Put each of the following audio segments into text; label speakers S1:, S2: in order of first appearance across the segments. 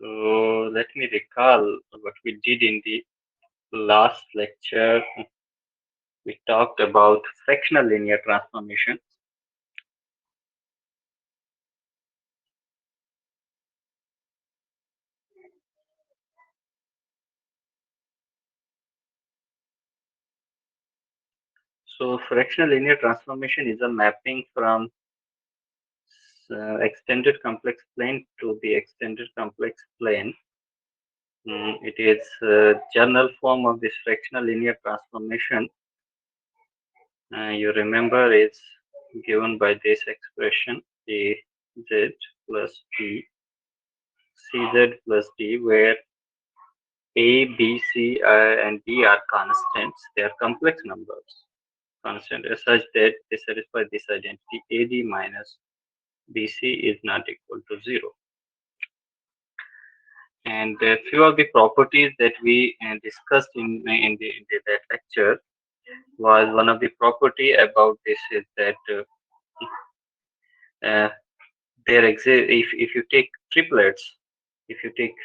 S1: So let me recall what we did in the last lecture. We talked about fractional linear transformation. So fractional linear transformation is a mapping from extended complex plane to the extended complex plane. It is general form of this fractional linear transformation. You remember it's given by this expression az plus b cz plus d, where a, b, c, and d are constants. They are complex numbers. Constant is such that they satisfy this identity. ad minus bc is not equal to 0. And a few of the properties that we discussed in that lecture was, one of the property about this is that there exist, if you take triplets, if you take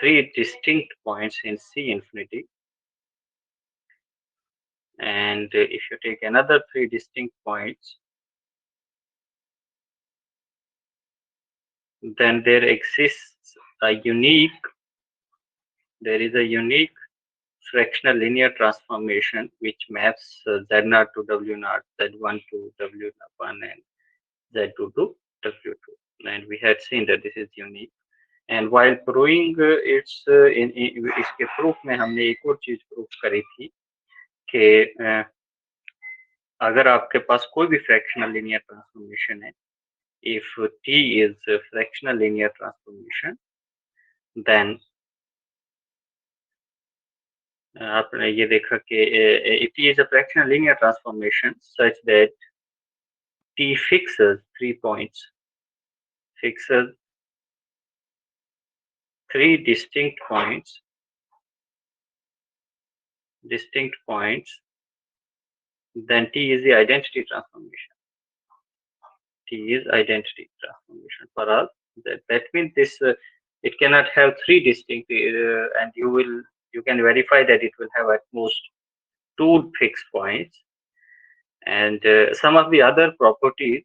S1: three distinct points in C infinity, and if you take another three distinct points, then there exists a unique, there is a unique fractional linear transformation which maps Z0 to W0, Z1 to W1, and Z2 to W2. And we had seen that this is unique. And while proving its इसके proof में हमने एक और चीज proof करी थी कि अगर आपके पास कोई भी फ्रैक्शनल लीनियर ट्रांसफॉर्मेशन है, if T is a fractional linear transformation, then आपने ये देखा कि if T is a fractional linear transformation such that T fixes 3 points, fixes 3 distinct points, then T is the identity transformation. T is identity transformation for us. That means this it cannot have 3 distinct, and you can verify that it will have at most 2 fixed points. And some of the other properties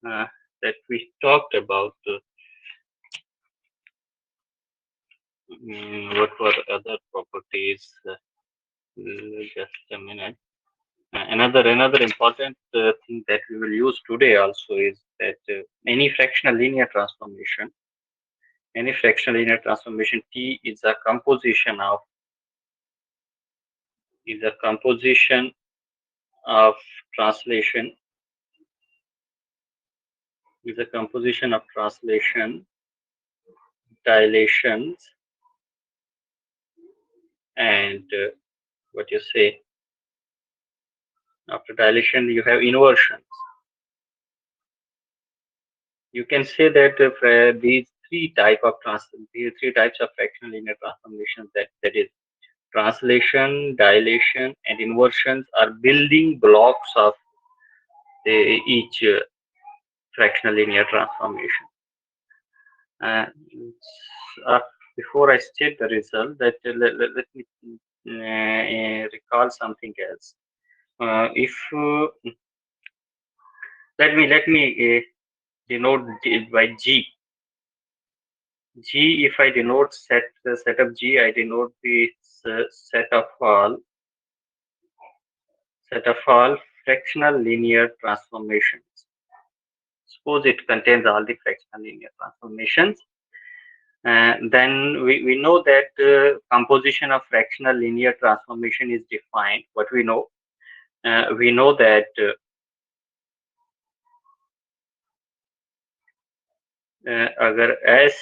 S1: that we talked about, what were other properties? Just a minute. Another important thing that we will use today also is that any fractional linear transformation T is a composition of translation, dilations, and what you say, after dilation you have inversions. You can say that these three types of fractional linear transformations, that is translation, dilation, and inversions, are building blocks of each fractional linear transformation. Before I state the result, let me recall something else. If let me denote it by G. If I denote the set of G, I denote the set of all fractional linear transformations. Suppose it contains all the fractional linear transformations. Then we know that composition of fractional linear transformation is defined. What we know? We know that अगर S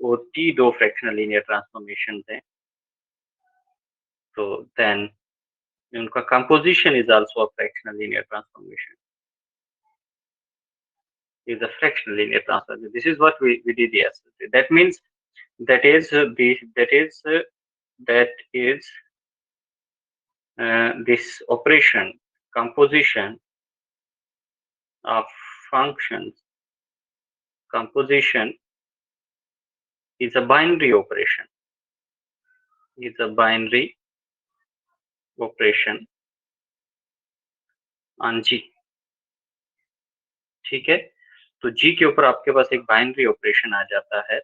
S1: और T दो fractional linear transformations हैं, तो then उनका composition is also a fractional linear transformation. Is a fractional linear transformation. This is what we did yesterday. That means that is this operation, composition of functions, composition is a binary operation. Is a binary operation on G. ठीक है, तो G के ऊपर आपके पास एक binary operation आ जाता है.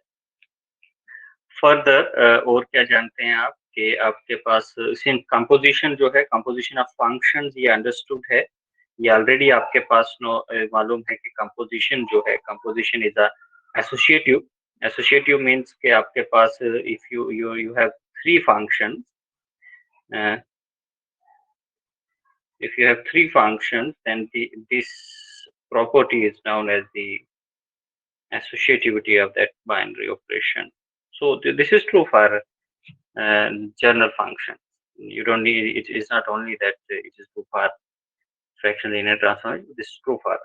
S1: Further और क्या जानते हैं आप कि आपके पास कंपोजिशन जो है, कंपोजिशन ऑफ फंक्शंस, ये अंडरस्टूड है, ये ऑलरेडी आपके पास मालूम है कि कंपोजिशन जो है, composition is a associative. Associative means कि आपके पास if you have three functions, if you have three functions, then this property is known as the associativity of that binary operation. So this is true for general functions. You don't need it. Is not only that it is true for fractional linear transformation. This is true for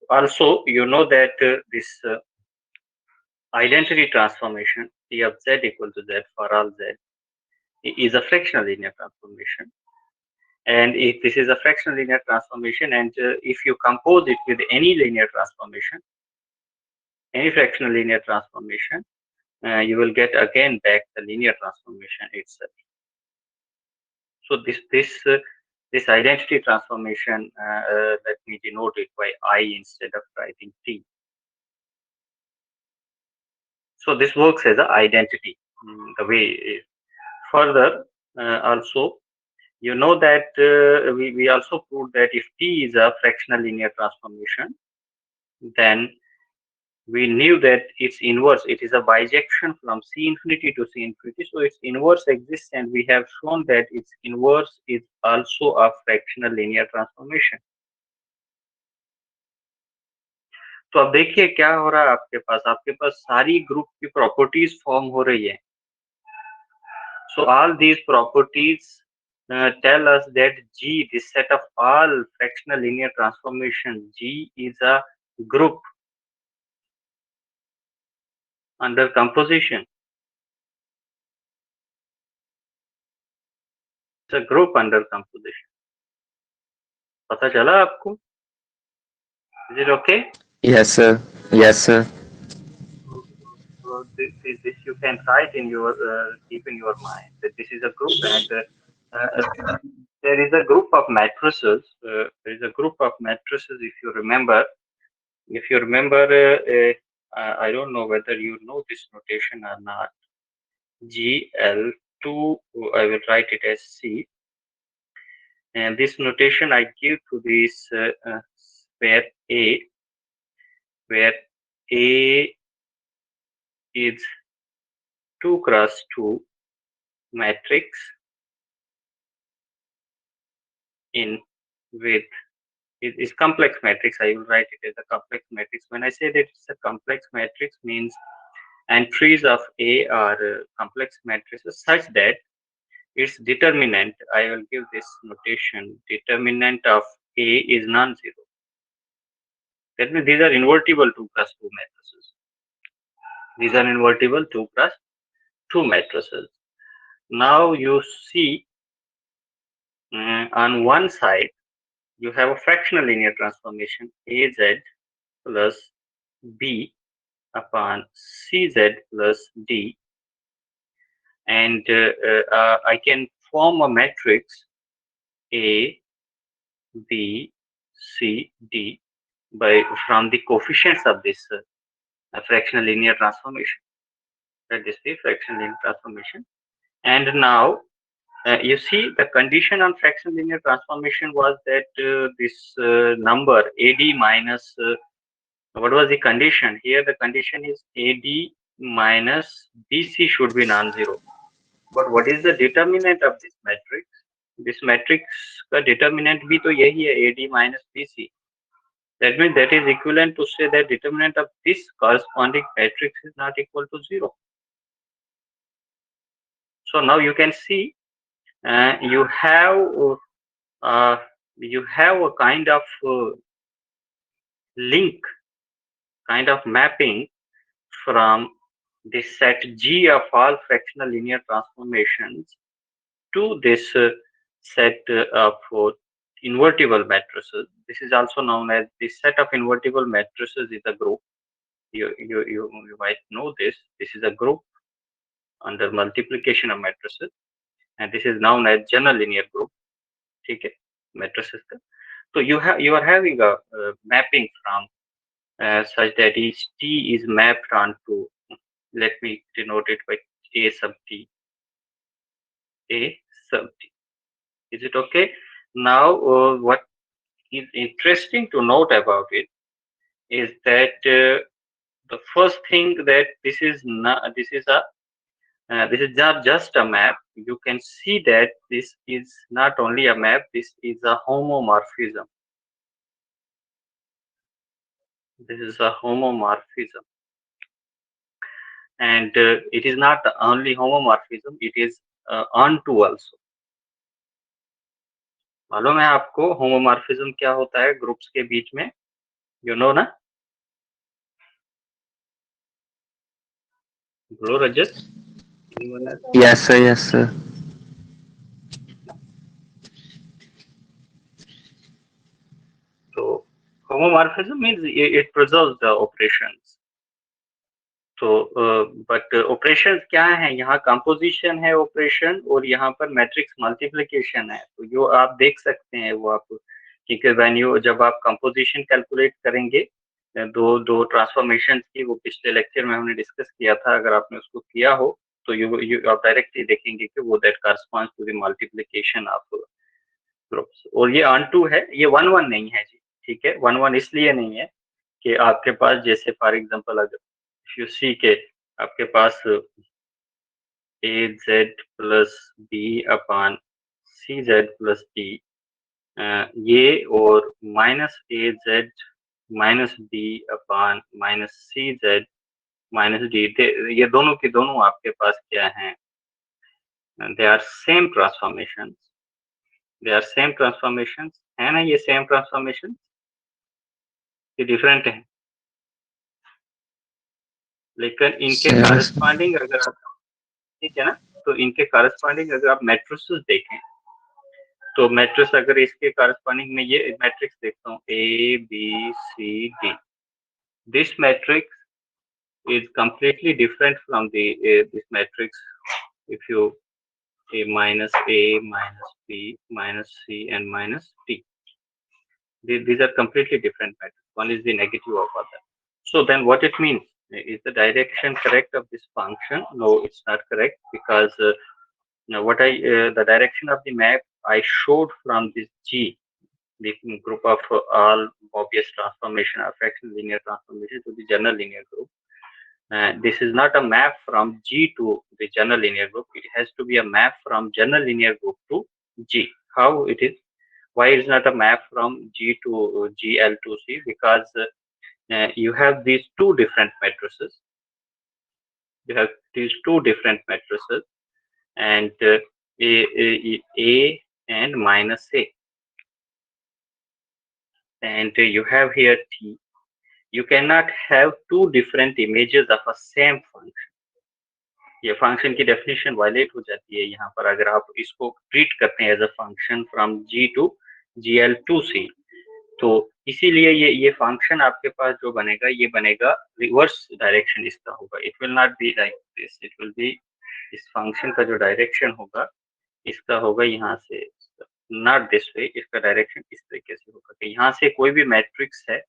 S1: also, you know that this identity transformation T of z equal to z for all z is a fractional linear transformation. And if this is a fractional linear transformation, and if you compose it with any linear transformation, any fractional linear transformation, you will get again back the linear transformation itself. So this identity transformation, let me denote it by I instead of writing T. So this works as an identity. The way further also, you know that we also proved that if T is a fractional linear transformation, then we knew that its inverse, it is a bijection from C infinity to C infinity. So its inverse exists, and we have shown that its inverse is also a fractional linear transformation. तो अब देखिए क्या हो रहा है आपके पास सारी group की प्रॉपर्टीज फॉर्म हो रही है. So all these properties tell us that G, this set of all fractional linear transformation, G is a group under composition. It's a group under composition. पता चला आपको? Is it okay?
S2: Yes, sir. Yes, sir.
S1: So this you can write in your keep in your mind that this is a group, and there is a group of matrices. There is a group of matrices. If you remember, I don't know whether you know this notation or not. GL2, I will write it as C. And this notation I give to this where A is 2 cross 2 matrix in with it is complex matrix. I will write it as a complex matrix. When I say that it's a complex matrix, means entries of A are complex matrices such that its determinant, I will give this notation, determinant of A is non-zero. That means these are invertible 2 cross 2 matrices. These are invertible 2 cross 2 matrices. Now you see on one side you have a fractional linear transformation Az plus B upon Cz plus D, and I can form a matrix A, B, C, D from the coefficients of this fractional linear transformation. That is the fractional linear transformation. And now you see the condition on fractional linear transformation was that this number AD minus what was the condition? Here the condition is AD minus BC should be non-zero. But what is the determinant of this matrix? This matrix का determinant भी तो यही है, AD minus BC. That means that is equivalent to say that determinant of this corresponding matrix is not equal to 0. So now you can see you have a kind of link, kind of mapping from the set G of all fractional linear transformations to this set of invertible matrices. This is also known as the set of invertible matrices is a group. you might know this. This is a group under multiplication of matrices, and this is known as general linear group. ठीक है, matrices का. So you are having a mapping from such that each T is mapped onto, let me denote it by A sub T. A sub T. Is it okay? Now, what is interesting to note about it is that the first thing that this is not just a map. You can see that this is not only a map, this is a homomorphism. This is a homomorphism. And it is not only homomorphism, it is onto also. मालूम है आपको homomorphism क्या होता है groups के बीच में? You know ना? बोलो रजत.
S2: Yes, sir. Yes, sir.
S1: So homomorphism means it preserves the operations. तो बट ऑपरेशन क्या है? यहाँ कंपोजिशन है ऑपरेशन, और यहाँ पर मैट्रिक्स मल्टीप्लिकेशन है. तो जो आप देख सकते हैं वो आप, क्योंकि वैल्यू जब आप कंपोजिशन कैलकुलेट करेंगे दो ट्रांसफॉर्मेशन की, वो पिछले लेक्चर में हमने डिस्कस किया था. अगर आपने उसको किया हो तो यू आप डायरेक्टली देखेंगे कि वो that corresponds to the multiplication of groups. और ये ऑन टू है, ये 1 1 नहीं है जी. ठीक है, 1 1 इसलिए नहीं है कि आपके पास जैसे फॉर एग्जांपल अगर यू सी के आपके पास a z plus b upon c z plus d, ये और minus a z minus b upon minus c z minus d, ये दोनों के दोनों आपके पास क्या हैं? They are same transformation. They are same transformation, है ना? ये सेम ट्रांसफॉर्मेशन, ये डिफरेंट है, लेकिन इनके
S2: Yes.
S1: कॉरेस्पॉन्डिंग अगर आप, ठीक है ना, तो इनके कॉरेस्पॉन्डिंग अगर आप मैट्रिसेस देखें तो मैट्रिक्स अगर इसके कॉरेस्पॉन्डिंग में ये मैट्रिक्स देखता हूँ A B C D, this matrix is completely different from the this matrix. If you a minus b minus c and minus d, these are completely different matrices. One is the negative of other. So then what it means, is the direction correct of this function? No, it's not correct, because now what the direction of the map I showed from this G, the group of all Mobius transformation or fractional linear transformation to the general linear group. This is not a map from G to the general linear group. It has to be a map from general linear group to G. How it is? Why it is not a map from G to GL to C? Because you have these two different matrices. You have these two different matrices, and A and minus A, and you have here T. You cannot have two different images of a same function. ये function की definition violet हो जाती है यहाँ पर अगर आप इसको ट्रीट करते हैं as a function from G to GL to C. तो इसीलिए ये फंक्शन आपके पास जो बनेगा, ये बनेगा रिवर्स डायरेक्शन इसका होगा. It will not be like this. It will B, इस फंक्शन का जो डायरेक्शन होगा इसका होगा यहाँ से, नॉट दिस वे. इसका डायरेक्शन इस तरीके से होगा कि यहाँ से कोई भी मैट्रिक्स है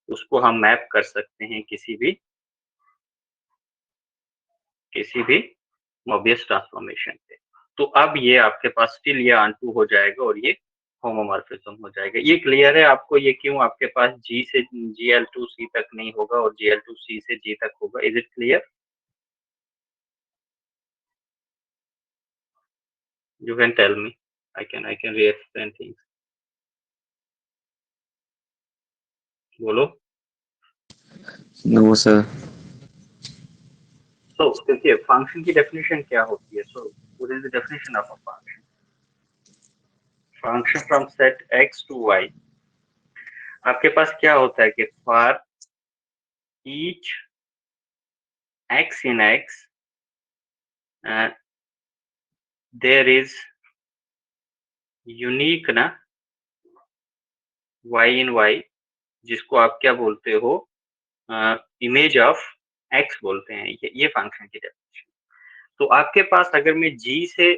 S1: उसको हम मैप कर सकते हैं किसी भी मोबियस ट्रांसफॉर्मेशन पे. तो अब ये आपके पास स्टिल ये ऑन टू हो जाएगा और ये होमोमॉर्फिज्म हो जाएगा. ये क्लियर है आपको ये क्यों आपके पास जी से जीएल टू सी तक नहीं होगा और जीएल टू सी से जी तक होगा? Is it clear? You can tell me. I can re-explain things. बोलो.
S2: No, sir.
S1: So देखिए फंक्शन की डेफिनेशन क्या होती है? So what is the definition of a function? Function from set x to y. आपके पास क्या होता है कि for each x in x there is unique ना y in y, जिसको आप क्या बोलते हो, इमेज ऑफ x बोलते हैं, ये फंक्शन की डेफिनेशन। तो आपके पास अगर मैं g से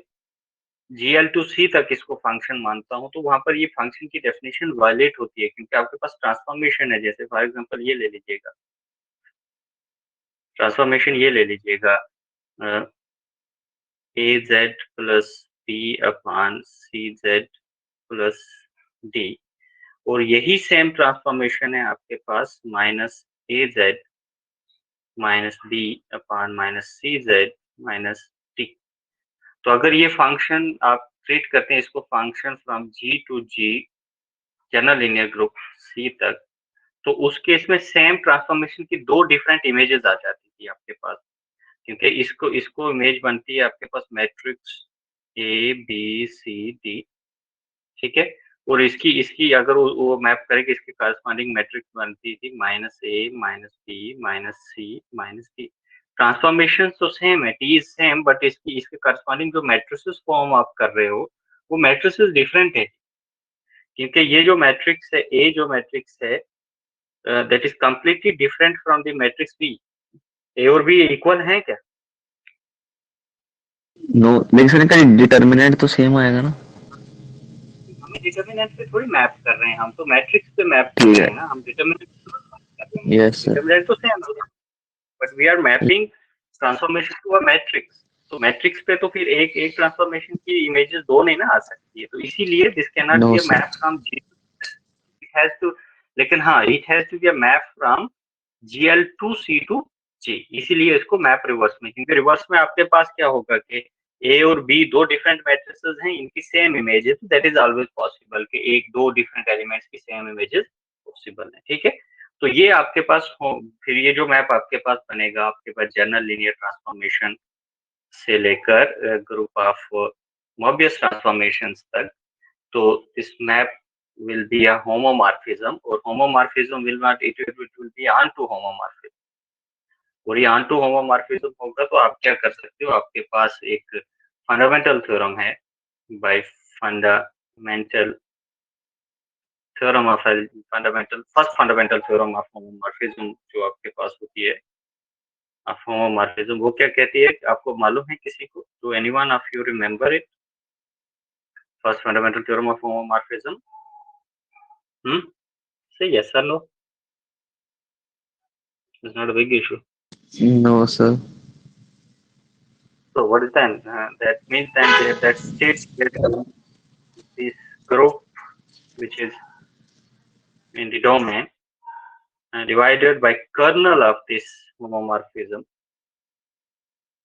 S1: gl टू c तक इसको फंक्शन मानता हूं, तो वहां पर ये फंक्शन की डेफिनेशन वायलेट होती है, क्योंकि आपके पास ट्रांसफॉर्मेशन है। जैसे फॉर एग्जांपल ये ले लीजिएगा, ट्रांसफॉर्मेशन ये ले लीजिएगा, az plus b upon cz plus d, और यही सेम ट्रांसफॉर्मेशन है आपके पास minus az minus b upon minus c z minus t. तो अगर ये फंक्शन आप ट्रीट करते हैं इसको function from G to G general linear group C तक, तो उस केस में सेम ट्रांसफॉर्मेशन की दो डिफरेंट इमेजेस आ जाती थी आपके पास, क्योंकि इसको इसको इमेज बनती है आपके पास matrix a B C d, ठीक है, और इसकी इसकी अगर वो मैप करेगी, इसकी करस्पॉन्डिंग मैट्रिक्स बनती थी माइनस ए माइनस बी माइनस सी माइनस डी। ट्रांसफॉर्मेशन तो सेम है, टी इज सेम, बट इसकी इसके करस्पॉन्डिंग जो मैट्रिसेस फॉर्म आप कर रहे हो वो मैट्रिसेस डिफरेंट है, क्योंकि ये जो मैट्रिक्स है, ए जो मैट्रिक्स है, that is completely different from the matrix B. A और बी इक्वल है क्या?
S2: नो, लेकिन सर इनका डिटर्मिनेंट तो सेम आएगा ना।
S1: हमें डिटर्मिनेंट पे थोड़ी मैप कर रहे हैं, हम तो मैट्रिक्स पे मैप कर
S2: ठीक
S1: रहे
S2: है,
S1: हैं ना, हम डिटर्मिनेंट कर रहे हैं,
S2: यस सर।
S1: डिटर्मिनेंट तो सेम है, but we are mapping transformation to a matrix. तो मैट्रिक्स पे तो फिर एक एक ट्रांसफॉर्मेशन की इमेजेस दो नहीं ना आ सकती है, तो इसीलिए this can not
S2: no
S1: be a
S2: sir.
S1: Map from G, it has to, लेकिन हाँ it has to be a map from GL to C to G, इसीलिए इसको मैप रिवर्स में, क्योंकि रिवर्स में आपके पास क्या होगा कि ए और बी दो डिफरेंट मैट्रिसेस हैं, इनकी सेम इमेज है, तो दैट इज ऑलवेज पॉसिबल कि एक दो डिफरेंट एलिमेंट्स की सेम इमेजेस पॉसिबल है, ठीक है। तो ये आपके पास हो, फिर ये जो मैप आपके पास बनेगा, आपके पास जनरल लीनियर ट्रांसफॉर्मेशन से लेकर ग्रुप ऑफ मोबियस ट्रांसफॉर्मेशंस तक, तो this map will be a homomorphism, और homomorphism will not, it will be onto homomorphism, और ये onto homomorphism होगा तो आप क्या कर सकते हो, आपके पास एक फंडामेंटल थ्योरम है, bye fundamental theorem of fundamental first fundamental theorem of homomorphism जो आपके पास होती है ऑफ होमोमॉर्फिज्म, वो क्या कहती है, आपको मालूम है किसी को, do anyone of you remember it, first fundamental theorem of homomorphism? Say yes or no, it's not a big issue.
S2: No sir.
S1: So what is then? That means then that states that this group, which is in the domain, divided by kernel of this homomorphism,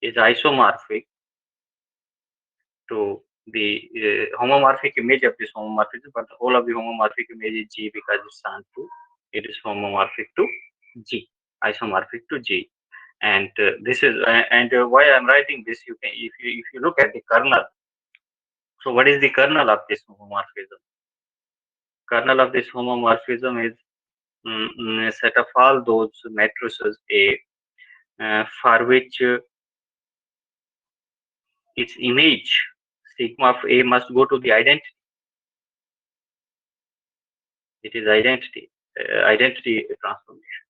S1: is isomorphic to the homomorphic image of this homomorphism, but the whole of the homomorphic image is G because it's on to, it is homomorphic to G, isomorphic to G. And this is why I'm writing this. You can, if you look at the kernel. So what is the kernel of this homomorphism? Kernel of this homomorphism is a set of all those matrices A for which its image sigma of A must go to the identity. It is identity transformation.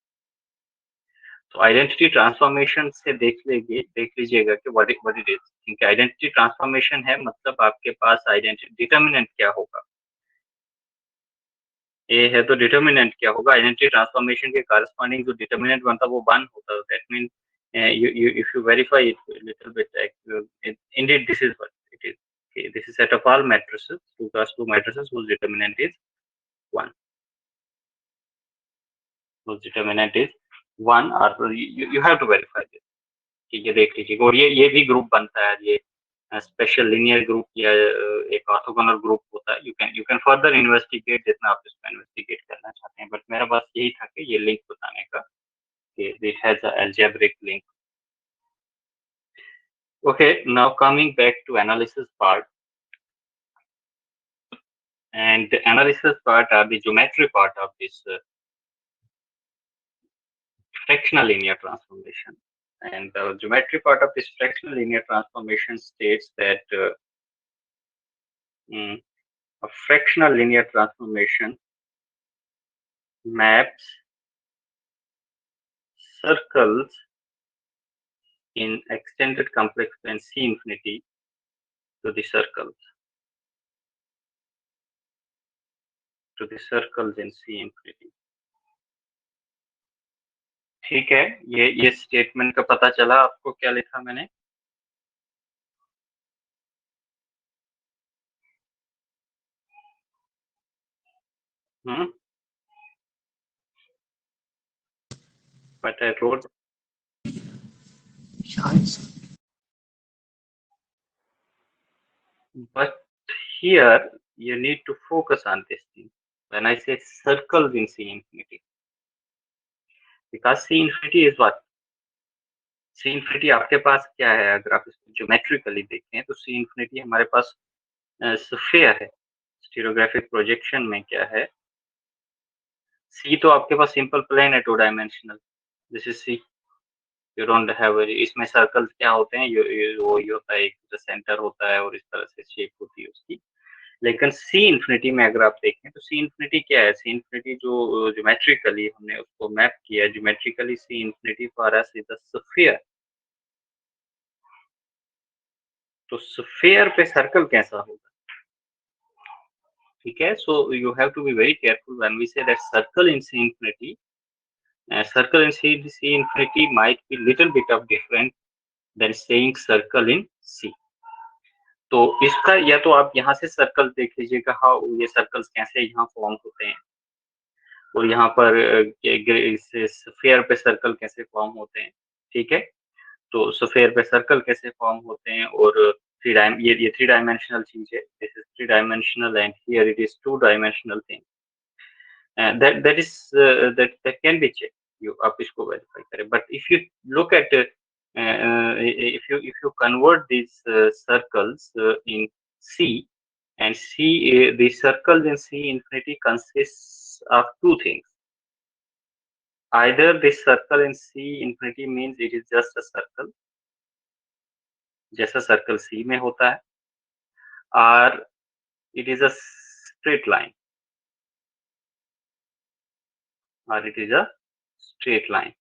S1: तो identity transformation से देख लीजिएगा कि what it is, क्योंकि identity transformation है, मतलब आपके पास identity determinant क्या होगा, ए है तो डिटर्मिनेंट क्या होगा, आइडेंटिटी ट्रांसफॉर्मेशन के कॉरस्पॉन्डिंग जो डिटर्मिनेंट बनता है वो 1 होता है, that mean if you verify it a little bit, indeed this is what it is. Okay, this is set of all matrices, 2 cross 2 matrices whose determinant is 1, whose determinant is 1, or you have to verify this, ठीक है, देख लीजिएगा। और ये भी group बनता है, ये स्पेशल लिनियर ग्रुप या एक ऑर्थोगोनल ग्रुप होता है। यू कैन फर्दर इन्वेस्टिगेट जितना आप इसको इन्वेस्टिगेट करना चाहते हैं, बट मेरा बस यही था कि ये लिंक बताने का कि it has a algebraic link. Okay, now coming back to analysis part, and the analysis part or the geometry part of this fractional linear transformation. And the geometry part of this fractional linear transformation states that a fractional linear transformation maps circles in extended complex plane C infinity to the circles in C infinity. ठीक है, ये statement का पता चला आपको क्या लिखा मैंने? But I wrote. But here you need to focus on this thing. When I say circles in C infinity, because C infinity is what? C infinity आपके पास क्या है? अगर आप इसको ज्योमेट्रिकली देखें तो C infinity हमारे पास स्फीयर है. स्टीरियोग्राफिक प्रोजेक्शन में क्या है? C तो आपके पास सिंपल प्लेन है, 2 dimensional. This is C. You don't have इसमें सर्कल्स क्या होते हैं? वो ये होता है, एक सेंटर होता है और इस तरह से शेप होती है उसकी. लेकिन सी इन्फिनिटी में अगर आप देखें तो सी इन्फिनिटी क्या है? सी इन्फिनिटी जो ज्योमेट्रिकली हमने उसको मैप किया, geometrically C infinity for us is a sphere. तो स्फीयर पे सर्कल कैसा होगा? ठीक है, so you have to be very careful when we say that circle in C infinity. Circle in C infinity might be little bit of different than saying circle in C. तो इसका या तो आप यहाँ से सर्कल देख लीजिएगा, हाँ ये सर्कल्स कैसे यहाँ फॉर्म होते हैं, और यहाँ पर स्फीयर पे सर्कल कैसे फॉर्म होते हैं. ठीक है, तो स्फीयर पे सर्कल कैसे फॉर्म होते हैं, और ये 3 डायमेंशनल चीज है. This is 3 dimensional and here it is 2 dimensional thing. that can be checked. You आप इसको वेरीफाई करें. But if you look at, if you convert these circles in C, and C, the circles in C infinity consists of 2 things. Either this circle in C infinity means it is just a circle, जैसा circle C में होता है, or it is a straight line, or it is a straight line.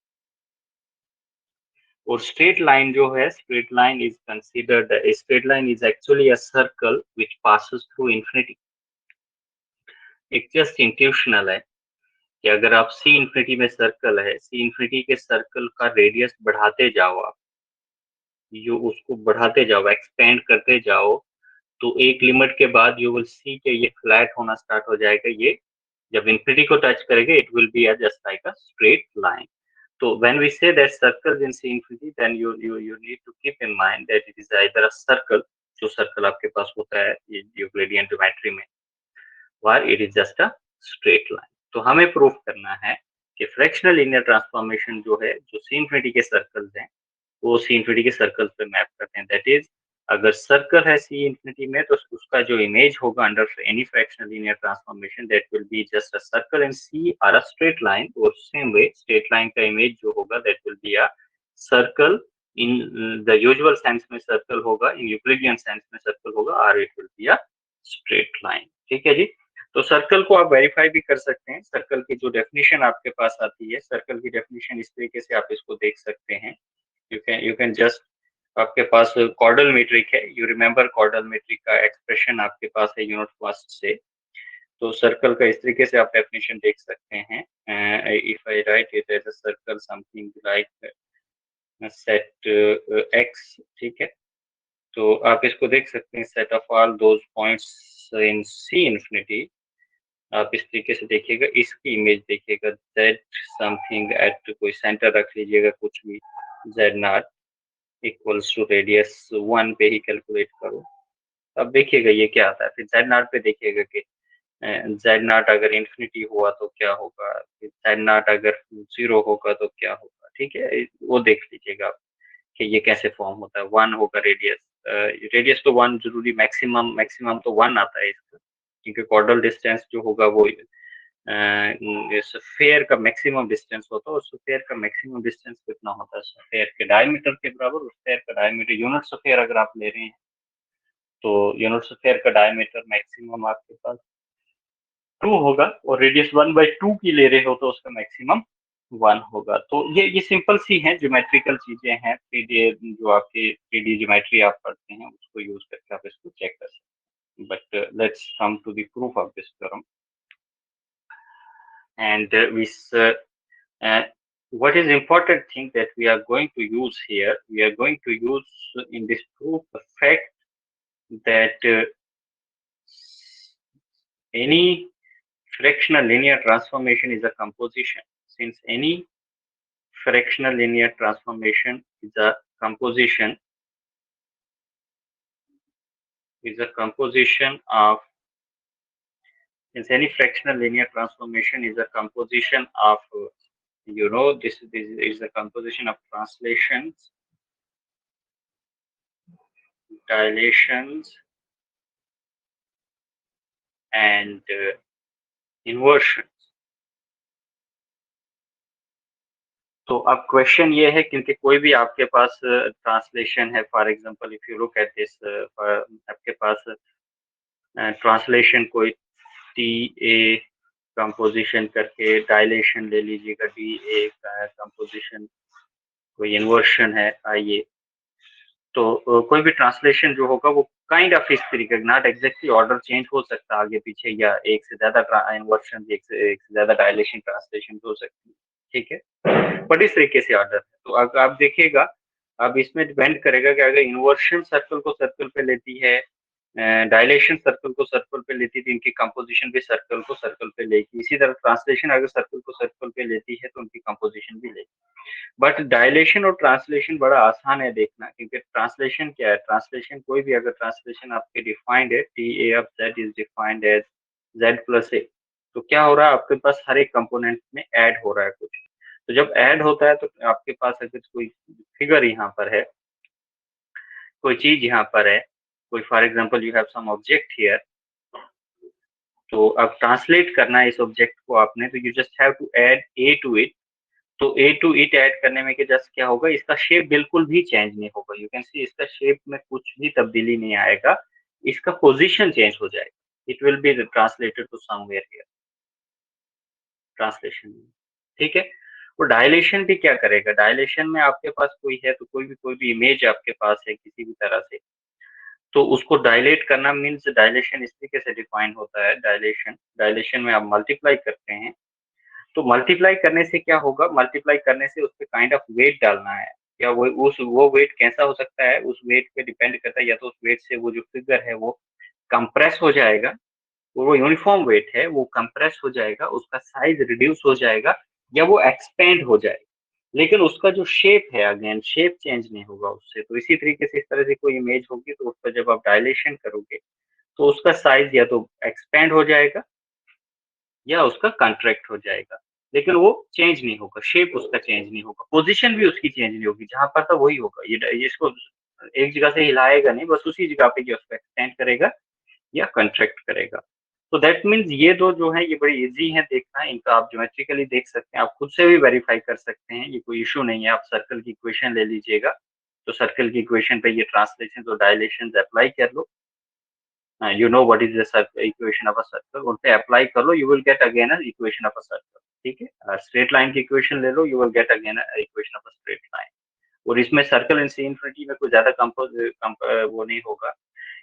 S1: और straight line जो है, straight line is considered, straight line is actually a circle which passes through infinity. एक just intuitional है कि अगर आप सी इंफिनिटी में circle है, सी इंफिनिटी के सर्कल का रेडियस बढ़ाते जाओ, आप यू उसको बढ़ाते जाओ, एक्सपेंड करते जाओ, तो एक लिमिट के बाद यू विल सी कि ये फ्लैट होना स्टार्ट हो जाएगा. ये जब इंफिनिटी को टच करेगा it will be just like a straight line. So when we say that circles in C infinity, then you need to keep in mind that it is either a circle, जो circle आपके पास होता है Euclidean geometry में, or it is just a straight line. तो हमें proof करना है कि फ्रैक्शनल लीनियर ट्रांसफॉर्मेशन जो है, जो C infinity के सर्कल्स हैं, वो C infinity के सर्कल्स पे मैप करते हैं. दैट इज, अगर सर्कल है C infinity में तो उसका जो इमेज होगा under any fractional linear transformation, that will be just a circle in C और अ स्ट्रेट लाइन. और सेम वे स्ट्रेट लाइन का इमेज जो होगा that will be a circle in the usual sense में सर्कल होगा, इन Euclidean sense में circle होगा, और it will be a straight line. ठीक है जी. तो सर्कल को आप वेरीफाई भी कर सकते हैं. सर्कल की जो डेफिनेशन आपके पास आती है, सर्कल की डेफिनेशन इस तरीके से आप इसको देख सकते हैं. you can just, आपके पास कॉर्डल मीट्रिक है. यू रिमेम्बर कॉर्डल मीट्रिक का एक्सप्रेशन आपके पास है यूनिट फर्स्ट से. तो सर्कल का इस तरीके से आप डेफिनेशन देख सकते हैं. If I write it as a circle something like set x. ठीक है, तो आप इसको देख सकते हैं, set of all those points in C infinity. आप इस तरीके से देखिएगा, इसकी इमेज देखिएगा, जेड समथिंग एट कोई सेंटर रख लीजिएगा कुछ भी, z naught equals to radius 1 पे ही कैलकुलेट करो. अब देखिएगा ये क्या आता है. फिर जेड नॉट पे देखिएगा कि जेड नॉट अगर इन्फिनिटी हुआ तो क्या होगा, जेड नॉट अगर 0 होगा तो क्या होगा. ठीक है, वो देख लीजिएगा आप कि ये कैसे फॉर्म होता है. 1 होगा रेडियस, रेडियस तो 1 जरूरी, मैक्सिमम तो 1 आता है इसका, क्योंकि कॉर्डल डिस्टेंस जो होगा वो स्फीयर का मैक्सिमम डिस्टेंस होता है. और स्फीयर का मैक्सिमम डिस्टेंस कितना होता है? स्फीयर के डायमीटर के बराबर. स्फीयर का डायमीटर, यूनिट स्फीयर अगर आप ले रहे हैं तो यूनिट स्फीयर का डायमीटर मैक्सिमम आपके पास 2 होगा, और रेडियस 1/2 की ले रहे हो तो उसका मैक्सिमम 1 होगा। तो ये सिंपल सी हैं, ज्योमेट्रिकल चीजें हैं, 3D जो आपके 3D ज्योमेट्री आप पढ़ते हैं उसको यूज करके आप इसको चेक कर सकते हैं। But let's come to the proof of this theorem and what is important thing that we are going to use here, we are going to use in this proof the fact that any fractional linear transformation is a composition. Since any fractional linear transformation is a composition of, since any fractional linear transformation is a composition of this is a composition of translations, dilations and inversions. तो अब question ये है, क्योंकि कोई भी आपके पास translation है, for example if you look at this, आपके पास ट्रांसलेशन कोई टी ए कंपोजिशन करके डायलेशन ले लीजिएगा, डी ए का कंपोजिशन, कोई इन्वर्शन है, आइए तो कोई भी ट्रांसलेशन जो होगा वो काइंड ऑफ इस तरीके, नॉट एग्जैक्टली ऑर्डर चेंज हो सकता है आगे पीछे, या एक से ज्यादा इन्वर्शन, एक से ज्यादा डायलेशन ट्रांसलेशन हो सकती है, ठीक है, बट इस तरीके से ऑर्डर है। तो अगर आप देखिएगा, अब इसमें डिपेंड करेगा कि अगर इन्वर्शन सर्कल को सर्कल पे लेती है, डायलेशन सर्कल को सर्कल पे लेती थी, इनकी कंपोजिशन भी सर्कल को सर्कल पे लेगी। इसी तरह ट्रांसलेशन अगर सर्कल को सर्कल पे लेती है तो उनकी कंपोजिशन भी लेगी। बट डायलेशन और ट्रांसलेशन बड़ा आसान है देखना, क्योंकि ट्रांसलेशन क्या है, ट्रांसलेशन कोई भी अगर ट्रांसलेशन आपके डिफाइंड है, T a of z is defined as z plus a, तो क्या हो रहा है, आपके पास हर एक कंपोनेंट में ऐड हो रहा है कुछ। तो जब ऐड होता है तो आपके पास अगर कोई फिगर यहाँ पर है, कोई चीज यहाँ पर है, कोई for example you have some object here, तो अब ट्रांसलेट करना है इस ऑब्जेक्ट को आपने, तो you just have to add a to it. तो ए टू इट ऐड करने में जस्ट क्या होगा, इसका शेप बिल्कुल भी चेंज नहीं होगा, यू कैन सी इसका शेप में कुछ भी तब्दीली नहीं आएगा, इसका पोजीशन चेंज हो जाएगा, it will be translated to somewhere here, translation, ठीक है। वो डायलेशन भी क्या करेगा, डायलेशन में आपके पास कोई है, तो कोई भी इमेज आपके पास है किसी भी तरह से, तो उसको डायलेट करना मीन्स, डायलेशन इस तरीके से डिफाइन होता है, डायलेशन में आप मल्टीप्लाई करते हैं, तो मल्टीप्लाई करने से क्या होगा, मल्टीप्लाई करने से उस पर काइंड ऑफ वेट डालना है, या वो वेट कैसा हो सकता है, उस वेट पे डिपेंड करता है, या तो उस वेट से वो जो फिगर है वो कंप्रेस हो जाएगा, वो यूनिफॉर्म वेट है वो कंप्रेस हो जाएगा, उसका साइज रिड्यूस हो जाएगा, या वो एक्सपेंड हो जाएगा, लेकिन उसका जो शेप है, अगेन शेप चेंज नहीं होगा उससे। तो इसी तरीके से इस तरह से कोई इमेज होगी, तो उस पर जब आप डायलेशन करोगे तो उसका साइज या तो एक्सपेंड हो जाएगा या उसका कंट्रैक्ट हो जाएगा, लेकिन वो चेंज नहीं होगा, शेप उसका चेंज नहीं होगा, पोजीशन भी उसकी चेंज नहीं होगी, जहां पर था वही होगा, ये इसको एक जगह से हिलाएगा नहीं, बस उसी जगह पे उसको एक्सटेंड करेगा या कंट्रैक्ट करेगा। तो दैट मीन्स ये दो जो है ये बड़ी इजी है देखना, इनका आप ज्योमेट्रिकली देख सकते हैं, आप खुद से भी वेरीफाई कर सकते हैं, ये कोई इशू नहीं है। आप सर्कल की इक्वेशन ले लीजिएगा, तो सर्कल की इक्वेशन पे ये ट्रांसलेशन और डायलेशन अप्लाई कर लो, you know what is the equation of a circle, उन पे अप्लाई कर लो, you will get again an equation of a circle, ठीक है। स्ट्रेट लाइन की इक्वेशन ले लो, you will get again an equation of a straight line। और इसमें circle in C infinity में कोई ज्यादा वो नहीं होगा,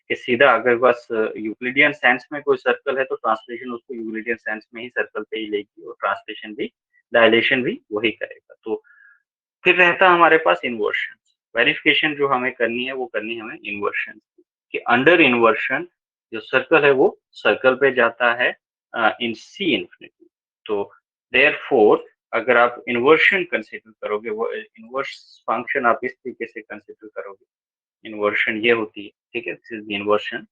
S1: कि सीधा अगर बस यूक्लिडियन सेंस में कोई सर्कल है तो ट्रांसलेशन उसको यूक्लिडियन सेंस में ही सर्कल पे ही लेगी, और ट्रांसलेशन भी, डायलेशन भी वही करेगा। तो फिर रहता हमारे पास इन्वर्शन, वेरिफिकेशन जो हमें करनी है वो करनी है हमें इन्वर्शन कि अंडर इन्वर्शन जो सर्कल है वो सर्कल पे जाता है इन सी इन्फिनिटी। तो देयरफॉर अगर आप इन्वर्शन कंसीडर करोगे, वो इन्वर्स फंक्शन आप इस तरीके से कंसीडर करोगे, इन्वर्शन ये होती है, ठीक है, दिस इज द इन्वर्शन।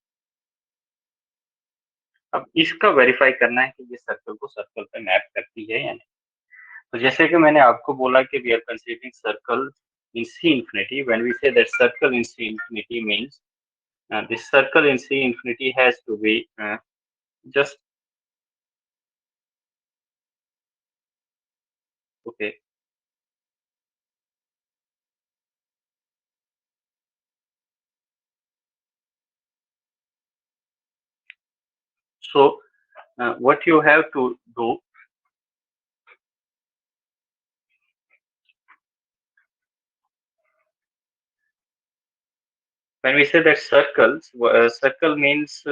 S1: अब इसका वेरीफाई करना है कि ये सर्कल को सर्कल पे मैप करती है या नहीं। तो जैसे कि मैंने आपको बोला कि we are considering circle in C infinity, when we say that circle in C infinity means this circle in C infinity has to be just okay. So what you have to do, when we say that circle means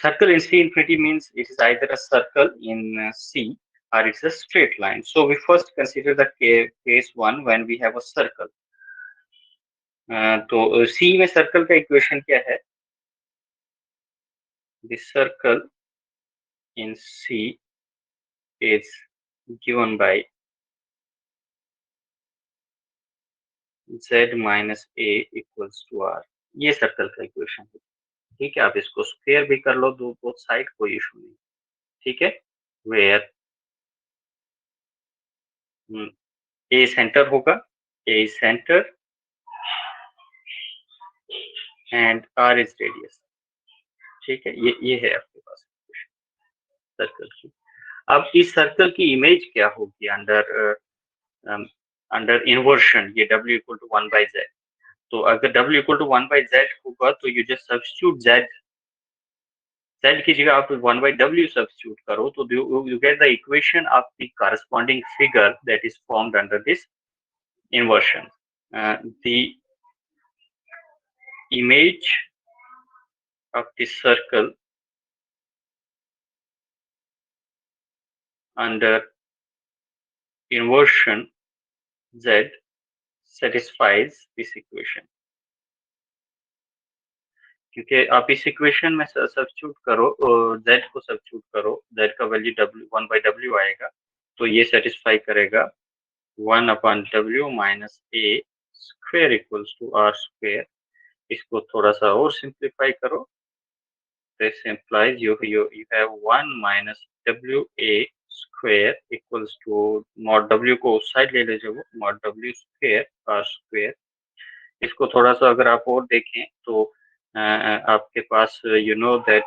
S1: circle in C infinity means it is either a circle in C or it's a straight line. So we first consider the case one when we have a circle. तो C में circle का equation क्या है? The circle in C is given by z minus a equals to r. ये circle का equation है, ठीक है। आप इसको स्क्वायर भी कर लो, दो बोथ साइड, कोई इशू नहीं, ठीक है। वेयर ए सेंटर होगा, a is centre and r is radius, ठीक है। ये है आपके पास सर्कल की। अब इस सर्कल की इमेज क्या होगी अंडर इन्वर्शन, ये w इक्वल टू 1/z। तो अगर w इक्वल टू 1/z होगा तो यू जस्ट सब्स्टिट्यूट z की जगह आप 1/w सब्स्टिट्यूट करो तो you get the equation of the corresponding figure that is formed under this inversion. The image of the circle under inversion z satisfies this equation. क्योंकि आप इस equation में substitute करो, z को सब्स्टिट्यूट करो, z का वैल्यू 1/w आएगा, तो ये सेटिस्फाई करेगा 1/w minus a square equals to r square. इसको थोड़ा सा और सिंप्लीफाई करो, this implies you have 1 minus wa square equals to mod w को उस साइड ले लीजिए, वो mod w square r square। इसको थोड़ा सा अगर आप और देखें तो आपके पास you know that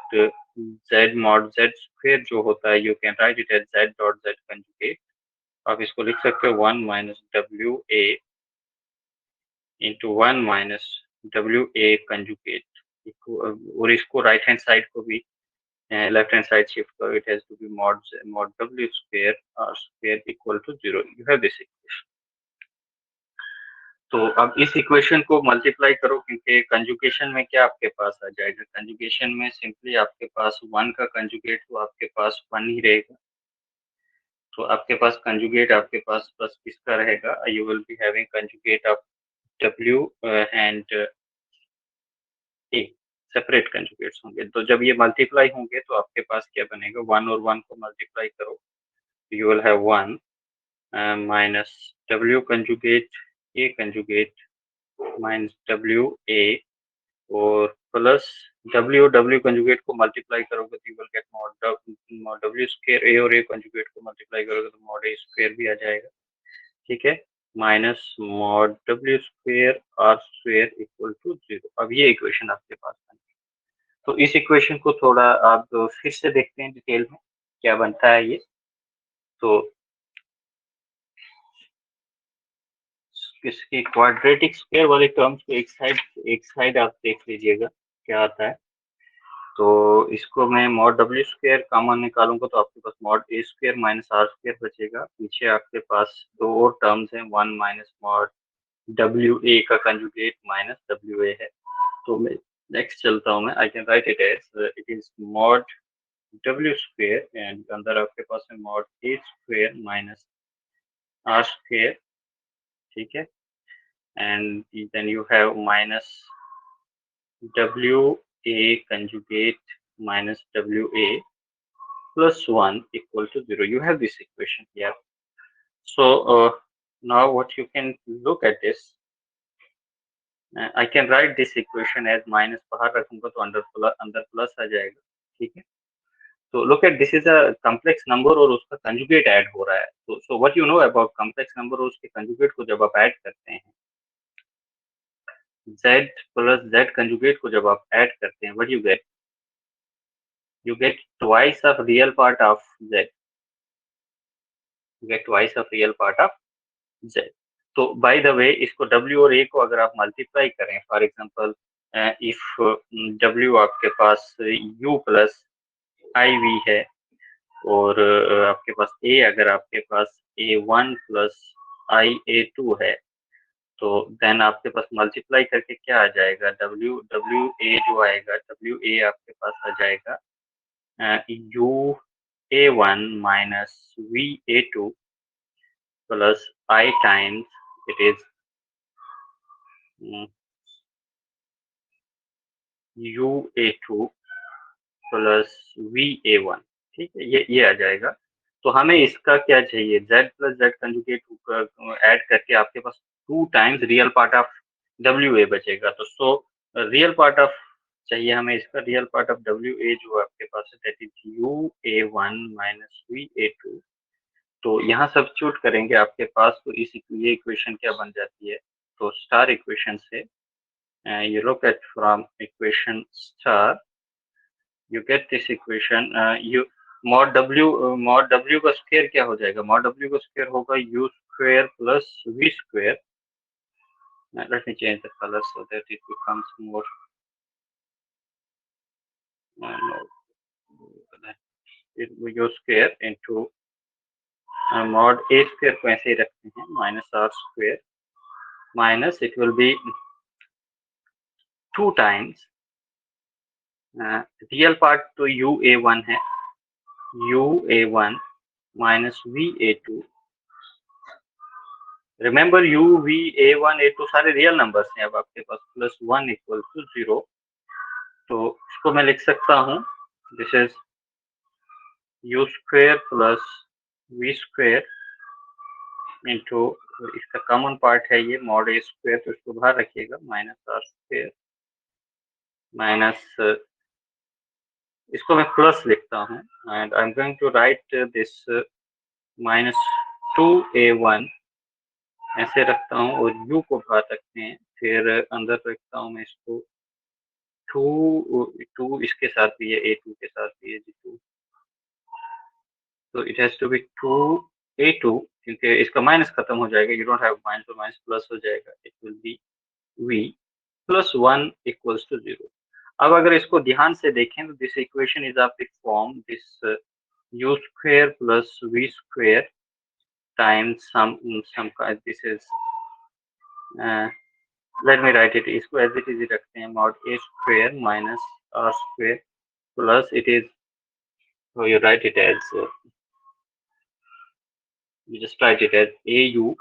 S1: z mod z square जो होता है, you can write it as z dot z conjugate। आप इसको लिख सकते हो 1 minus wa into 1 minus wa conjugate, और इसको राइट हैंड साइड को भी लेफ्ट हैंड साइड शिफ्ट करो, it has to be mod w square r square equal to 0। You have this equation. तो अब इस इक्वेशन को मल्टीप्लाई करो, क्योंकि कंजुगेशन में क्या आपके पास आ जाएगा, कंजुगेशन में सिंपली आपके पास 1 का कंजुगेट तो आपके पास 1 ही रहेगा। तो आपके पास कंजुगेट आपके पास बस किसका रहेगा, you will be having conjugate of w and a, separate conjugates होंगे। तो जब ये मल्टीप्लाई होंगे तो आपके पास क्या बनेगा, 1 और 1 को मल्टीप्लाई करो, you will have 1 minus w conjugate a conjugate minus w a, और प्लस w और w conjugate को मल्टीप्लाई करोगे तो you will get mod w square a, और a conjugate को मल्टीप्लाई करोगे तो mod a square भी आ जाएगा, ठीक है। Minus mod w square r square equal to 0। अब ये इक्वेशन आपके पास बन गई। तो इस इक्वेशन को थोड़ा आप फिर से देखते हैं डिटेल में क्या बनता है ये। तो इसकी क्वाड्रेटिक स्क्वायर वाले टर्म्स को एक साइड आप देख लीजिएगा क्या आता है। तो इसको मैं mod w स्क्वायर कॉमन निकालूंगा तो आपके पास mod a square minus r square बचेगा। पीछे आपके पास दो और टर्म्स हैं, 1 माइनस mod w a का कंजुगेट माइनस w a है। तो मैं नेक्स्ट चलता हूँ, मैं I can write it as it is mod w square and अंदर आपके पास है mod a square minus r square, ठीक है। And then you have minus WA conjugate minus WA plus 1 equal to 0. You have this equation here. So now what you can look at this, I can write this equation as minus बाहर रखूंगा तो अंदर plus आ जाएगा, ठीक है। तो look at this is a complex number और उसका conjugate ऐड हो रहा है। तो so what you know about complex number और उसके conjugate को जब आप ऐड करते हैं, z प्लस z कंजुगेट को जब आप ऐड करते हैं, what you get twice of real part of z, you get twice of real part of z। तो बाय द वे इसको w और a को अगर आप मल्टीप्लाई करें, फॉर एग्जांपल इफ w आपके पास u प्लस iv है और आपके पास a अगर आपके पास a1 प्लस ia2 है, तो देन आपके पास मल्टीप्लाई करके क्या आ जाएगा, डब्ल्यू ए जो आएगा, डब्ल्यू ए आपके पास आ जाएगा you a one minus v a two plus I times it is u A two plus V A one. ठीक है, ये आ जाएगा। तो हमें इसका क्या चाहिए, z plus z conjugate add करके आपके पास 2 टाइम्स रियल पार्ट ऑफ डब्ल्यू ए बचेगा। तो सो रियल पार्ट ऑफ चाहिए हमें, इसका रियल पार्ट ऑफ डब्ल्यू ए जो आपके पास है that is u a one minus v a two. तो यहाँ सब्स्टिट्यूट करेंगे आपके पास, तो ये इक्वेशन क्या बन जाती है, तो स्टार इक्वेशन से you look at from equation star, you get this equation you mod w का स्क्वायर क्या हो जाएगा, mod w का स्क्वायर होगा u square plus v square. let me change the color so that it becomes more u square into mod a square को ऐसे ही रखते हैं minus r square minus it will be 2 times real part तो u a1 है, u a1 minus v a2। Remember u v a1 a2 सारे real numbers हैं अब आपके पास, प्लस 1 इक्वल टू 0। तो इसको मैं लिख सकता हूँ, this is u square plus v square into, इसका कॉमन पार्ट है ये मॉड ए स्क्वायर, तो इसको बाहर रखिएगा, माइनस आर स्क्वायर माइनस, इसको मैं प्लस लिखता हूँ and I am going to write this minus 2a1 ऐसे रखता हूँ और u को बाहर रखते हैं, फिर अंदर रखता हूँ मैं इसको 2 इसके साथ भी है, a2 के साथ भी है जी 2, तो it has to B 2a2 क्योंकि इसका माइनस खत्म हो जाएगा, यू डोंट हैव माइनस, तो माइनस प्लस हो जाएगा, it will be v plus 1 equals to 0। अब अगर इसको ध्यान से देखें तो this equation is of the form this u square plus v square times some this is let me write it, इसको एज इट इज ही रखते हैं, mod a square minus r square plus it is, so you write it as you just write it as au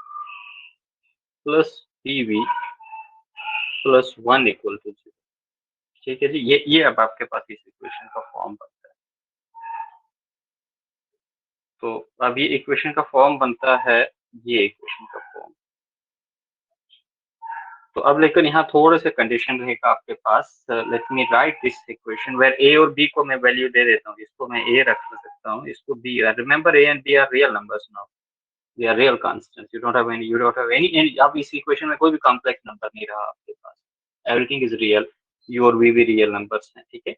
S1: plus bv plus 1 equal to 0। ठीक है जी, ये अब आपके पास इस इक्वेशन का फॉर्म बनता है। तो अब ये इक्वेशन का फॉर्म बनता है, ये इक्वेशन का फॉर्म। तो अब लेकिन यहाँ थोड़े से कंडीशन रहेगा आपके पास, let me write this equation where a और बी को मैं वैल्यू दे देता हूँ, इसको मैं ए रख सकता हूँ, इसको b, remember a and b are real numbers now, they are real constants, you don't have any अब इस इक्वेशन में कोई भी कॉम्प्लेक्स नंबर नहीं रहा आपके पास, एवरीथिंग इज रियल, यू और वी भी रियल नंबर्स हैं। ठीक है,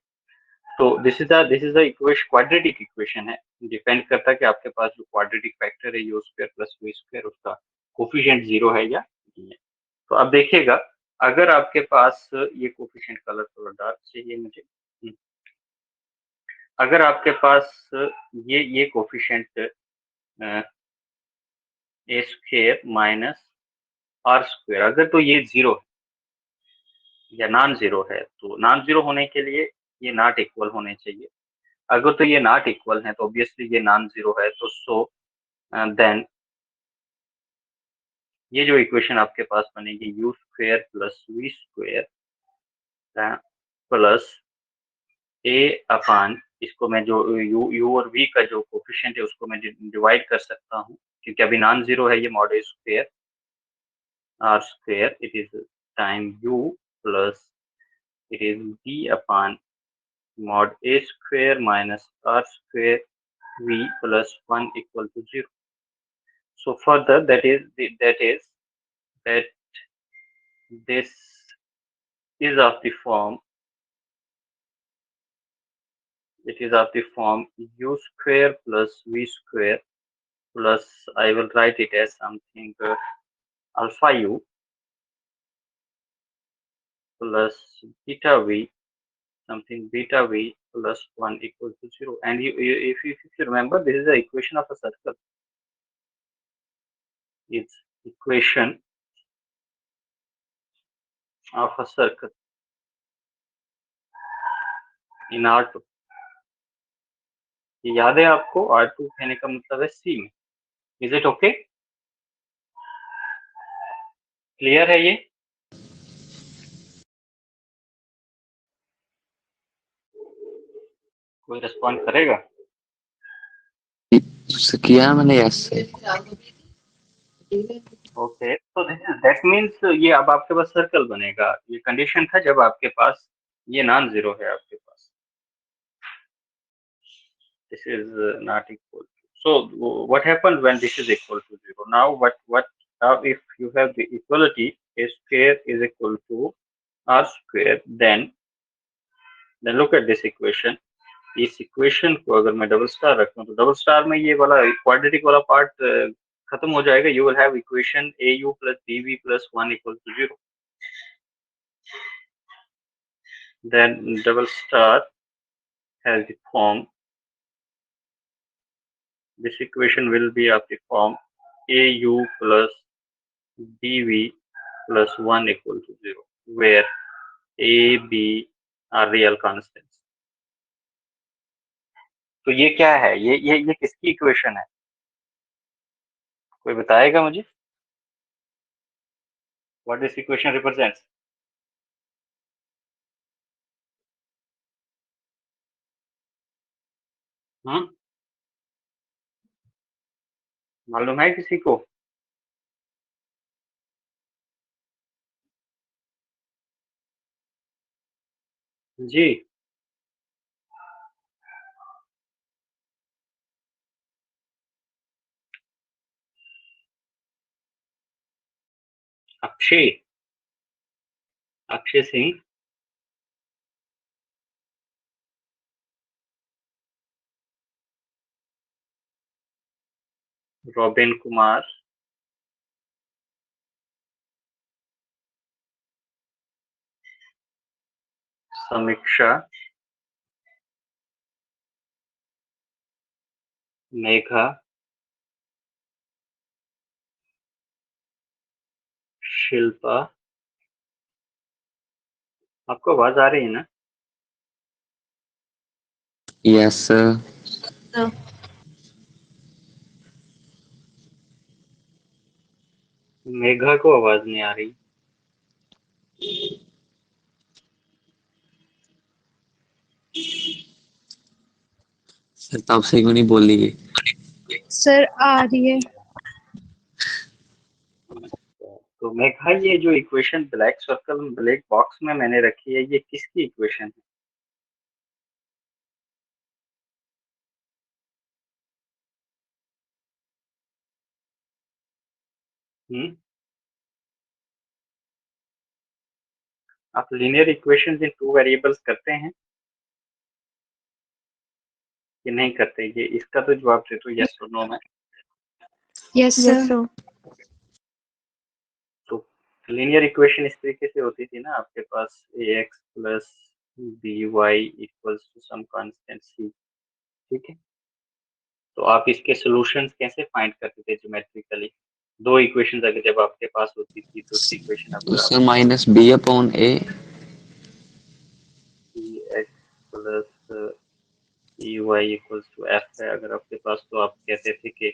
S1: तो this is the equation, quadratic equation है, डिपेंड करता है कि आपके पास जो क्वाड्रेटिक फैक्टर है u square plus v square उसका कोफिशिएंट 0 है या नहीं है। तो अब देखिएगा, अगर आपके पास ये कोफिशिएंट, कलर थोड़ा डार्क चाहिए मुझे, अगर आपके पास ये coefficient a square minus r square, अगर तो ये 0 या नॉन जीरो है, तो नॉन जीरो होने के लिए ये नॉट इक्वल होने चाहिए, अगर तो ये नॉट इक्वल है तो ऑब्वियसली ये नॉन जीरो है, तो सो देन ये जो इक्वेशन आपके पास बनेगी u square plus v square plus a upon, इसको मैं जो यू और वी का जो कोफिशिएंट है उसको मैं डिवाइड कर सकता हूँ, क्योंकि अभी नॉन जीरो है ये, mod a square r square it is time u plus it is b upon mod a square minus r square v plus 1 equal to 0. So further that this is of the form, it is of the form u square plus v square plus, I will write it as something alpha u plus beta v, something beta v plus 1 equal to 0. And if you remember, this is the equation of a circle. It's equation of a circle in R2. ये याद है आपको? R2 कहने का मतलब है C में. Is it okay? Clear है ये? कोई रिस्पॉन्ड करेगा?
S2: किया मैंने यस से.
S1: ओके, तो दैट मीन्स ये अब आपके पास सर्कल बनेगा. ये कंडीशन था जब आपके पास ये नॉन जीरो है आपके पास. This is not equal. So what happens when this is equal to zero? Now if you have the equality a square is equal to r square, then look at this equation. इस equation को अगर मैं double star रखूं तो double star में ये वाला quadratic वाला पार्ट खत्म हो जाएगा. You will have equation au plus bv plus 1 equal to 0. Then double star has the form, this equation will be of the form au plus bv plus 1 equal to 0, where a b are real constants. तो ये क्या है? ये किसकी equation है? कोई बताएगा मुझे? What this equation represents? मालूम है किसी को? जी. अक्षय सिंह. रॉबिन कुमार. समीक्षा. मेघा. शिल्पा. आपको आवाज आ रही है ना?
S2: Yes sir.
S1: मेघा को आवाज नहीं आ रही.
S2: सर तब से क्यों नहीं बोल रही?
S3: सर आ रही है.
S1: तो मेघा, ये जो equation black circle black box में मैंने रखी है, ये किसकी इक्वेशन है? आप लीनियर इक्वेशंस इन टू वेरिएबल्स करते हैं कि नहीं करते? ये इसका तो जवाब दे दो यस और नो में.
S3: Yes sir.
S1: तो लीनियर इक्वेशन इस तरीके से होती थी ना, आपके पास ax plus by equals to some constant c. ठीक है, तो आप इसके सॉल्यूशंस कैसे फाइंड करते थे ज्योमेट्रिकली? दो इक्वेशंस अगर जब आपके पास होती थी, दूसरी equation
S2: sir minus b upon a
S1: x plus ey equals to f है अगर आपके पास, तो आप कहते थे कि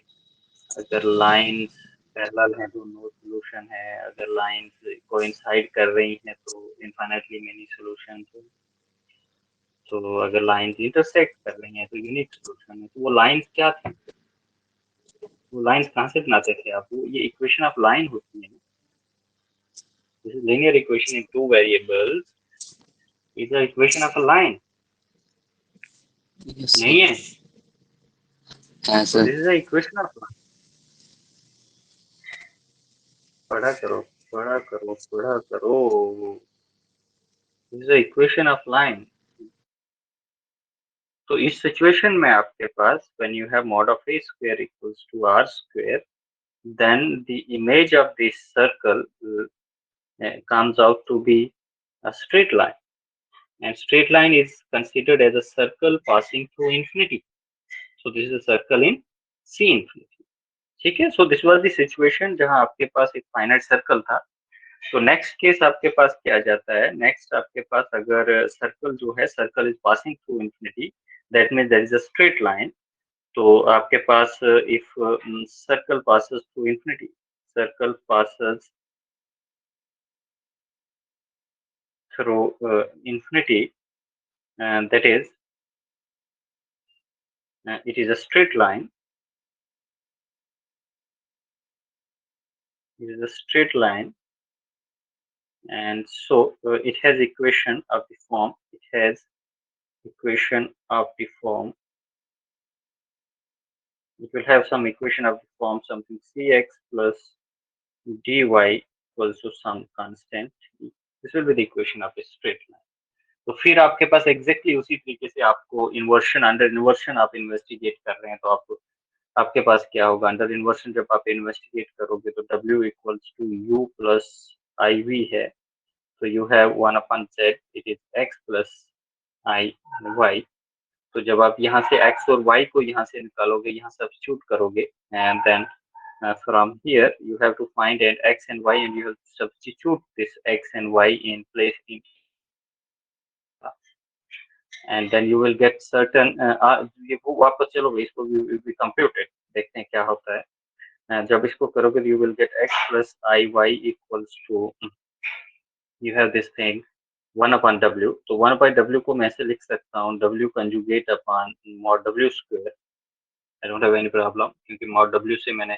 S1: अगर लाइंस पैरेलल हैं तो नो सॉल्यूशन है, अगर लाइंस कोइंसाइड कर रही हैं तो इनफाइनाइटली मेनी सॉल्यूशंस है, तो अगर लाइंस इंटरसेक्ट कर रही हैं तो यूनिक सॉल्यूशन है. तो वो लाइंस क्या थी? वो लाइंस कहाँ से बनाते थे आप? वो ये इक्वेशन ऑफ लाइन होती है. This is linear equation in two variables is the equation of a line. नहीं है?
S2: Sir.
S1: This is the equation of line. पढ़ा करो, पढ़ा करो, पढ़ा करो. This is the equation of line. तो इस सिचुएशन में आपके पास when you have mod of a square equals to r square, then the image of this circle comes out to be a straight line, and straight line is considered as a circle passing through infinity. So this is a circle in C infinity. ठीक है, so this was the situation जहां आपके पास एक finite circle था तो next case आपके पास क्या आ जाता है, नेक्स्ट आपके पास अगर सर्कल जो है, circle is passing through infinity, that means there is a straight line. तो आपके पास if circle passes through infinity, circle passes through infinity, that is it is a straight line, it is a straight line, and so it has equation of the form, it has equation of the form, it will have some equation of the form something cx plus dy equals to some constant. This will be the equation of a straight line. तो फिर आपके पास exactly उसी तरीके से आपको inversion, under inversion आप investigate कर रहे हैं, तो आपके पास क्या होगा, अंडर इन्वर्शन जब आप इन्वेस्टिगेट करोगे तो w equals to u plus i v है, तो you have 1/z, it is x plus i y. तो जब आप यहाँ से x और y को यहाँ से निकालोगे, यहाँ सब्स्टिट्यूट करोगे, and then from here you have to find an x and y, and you have to substitute this x and y in place in, and then you will get certain ये वो वापस चलोगे, इसको will be computed, देखते हैं क्या होता है। जब इसको करोगे you will get x plus i y equals to, you have this thing 1/w, तो 1/w को मैं ऐसे लिख सकता हूँ w conjugate upon mod w square, I don't have any problem, क्योंकि mod w से मैंने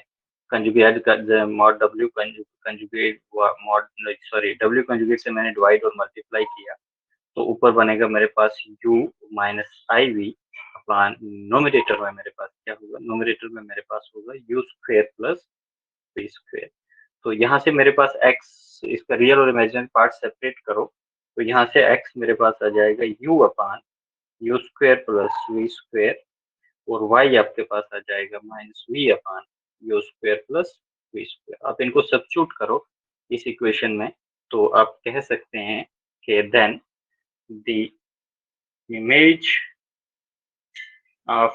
S1: कंजुगेट कर, mod w conjugate mod, sorry w conjugate से मैंने डिवाइड और मल्टीप्लाई किया, तो ऊपर बनेगा मेरे पास u minus i v upon denominator में मेरे पास क्या होगा, नोमिनेटर में मेरे पास होगा u square plus v square. तो यहाँ से मेरे पास x, इसका रियल और इमेजिनरी पार्ट सेपरेट करो, तो यहाँ से x मेरे पास आ जाएगा u upon u square plus v square, और y आपके पास आ जाएगा minus v upon u square plus v square. आप इनको सब्स्टिट्यूट करो इस इक्वेशन में, तो आप कह सकते हैं कि then the image of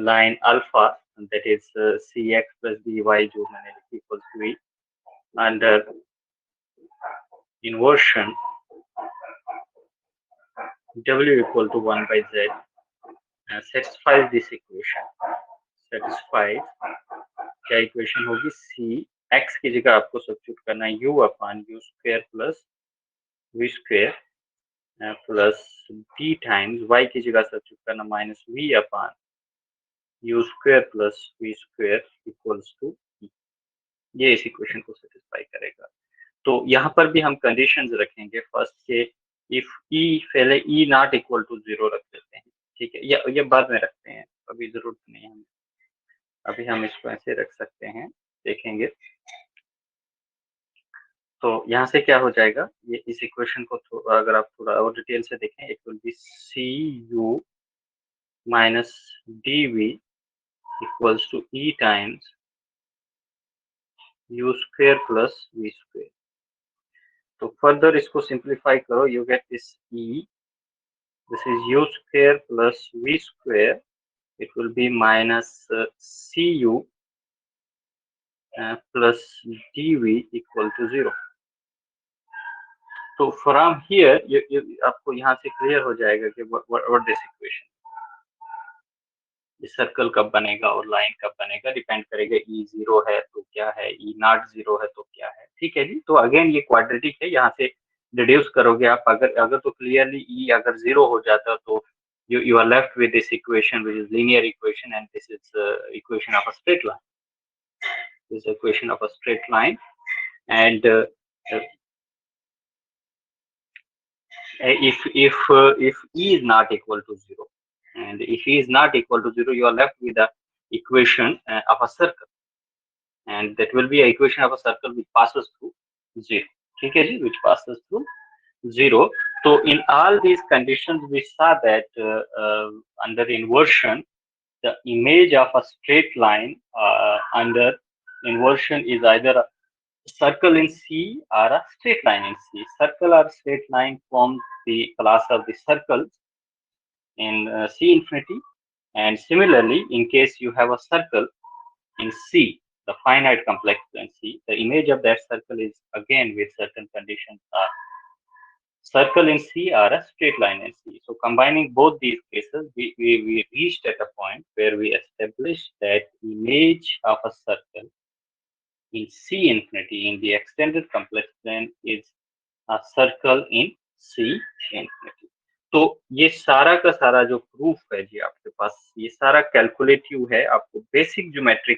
S1: line alpha, that is cx plus dy जो मैंने लिखी equals to v under inversion w equal to 1/z satisfies this equation, satisfies क्या इक्वेशन होगी, c x की जगह आपको सब्स्टिट्यूट करना है u upon u square plus v square plus d times y की जगह सब्स्टिट्यूट करना minus v upon u square plus v square equals to e, ये इस इक्वेशन को सेटिस्फाई करेगा। तो यहाँ पर भी हम कंडीशंस रखेंगे फर्स्ट के, इफ e पहले e नॉट इक्वल टू 0 रख देते हैं, ठीक है, ये बाद में रखते हैं, अभी जरूरत नहीं है, अभी हम इसको ऐसे रख सकते हैं, देखेंगे। तो यहाँ से क्या हो जाएगा, ये इस इक्वेशन को अगर आप थोड़ा और डिटेल से देखें, it will be c u minus d v equals to e times u square plus v square. तो फर्दर इसको सिंप्लीफाई करो, you get this e, this is u square plus v square, it will be minus cu plus dv equal to 0। तो from here आपको यहाँ से clear हो जाएगा कि व्हाट दिस इक्वेशन, सर्कल कब बनेगा और लाइन कब बनेगा, डिपेंड करेगा ई 0 है तो क्या है, ई नॉट 0 है तो क्या है, ठीक है जी। तो अगेन ये क्वाड्रेटिक है, यहाँ से डिड्यूस करोगे आप, अगर तो क्लियरली ई अगर 0 हो जाता तो you are left with this equation, which is linear equation, and this is equation of a straight line, this is equation of a straight line, and if e is not equal to 0, and if e is not equal to 0, you are left with the equation of a circle, and that will be a equation of a circle which passes through 0, ठीक है जी, which passes through 0। So in all these conditions we saw that under inversion the image of a straight line under inversion is either a circle in C or a straight line in C. Circle or straight line form the class of the circles in C infinity, and similarly in case you have a circle in C, the finite complex plane C, the image of that circle is again with certain conditions are circle in C are a straight line in C. So combining both these cases, we reached at a point where we established that image of a circle in C infinity in the extended complex plane is a circle in C infinity. तो ये सारा का सारा जो proof है जी आपके पास, ये सारा कैलकुलेटिव है, आपको बेसिक ज्योमेट्रिक